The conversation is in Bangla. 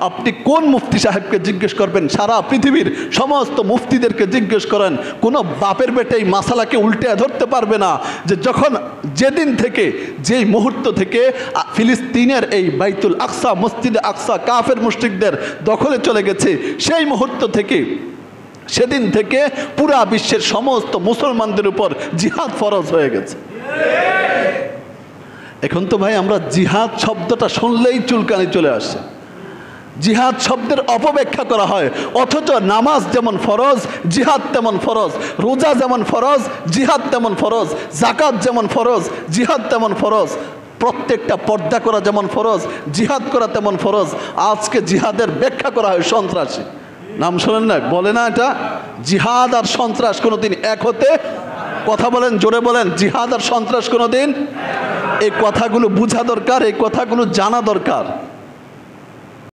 আপনি কোন মুফতি সাহেবকে জিজ্ঞেস করবেন? সারা পৃথিবীর সমস্ত মুফতিদেরকে জিজ্ঞেস করেন, কোনো বাপের বেটে এই মাসালাকে উল্টে ধরতে পারবে না যে যখন যেদিন থেকে যেই মুহূর্ত থেকে ফিলিস্তিনের এই বাইতুল আকসা মসজিদে আকসা কাফের মুশরিকদের দখলে চলে গেছে, সেই মুহূর্ত থেকে সেদিন থেকে পুরা বিশ্বের সমস্ত মুসলমানদের উপর জিহাদ ফরজ হয়ে গেছে। এখন তো ভাই আমরা জিহাদ শব্দটা শুনলেই চুলকানি চলে আসে। জিহাদ শব্দের অপব্যাখ্যা করা হয়, অথচ নামাজ যেমন ফরজ জিহাদ তেমন ফরজ, রোজা যেমন ফরজ জিহাদ তেমন ফরজ, যাকাত যেমন ফরজ জিহাদ তেমন ফরজ, প্রত্যেকটা পর্দা করা যেমন ফরজ জিহাদ করা তেমন ফরজ। আজকে জিহাদের ব্যাখ্যা করা হয় সন্ত্রাসী। নাম শোনেন না? বলে না এটা জিহাদ আর সন্ত্রাস কোনোদিন এক হতে, কথা বলেন জোরে বলেন, জিহাদ আর সন্ত্রাস কোনোদিন, এই কথাগুলো বোঝা দরকার, এই কথাগুলো জানা দরকার।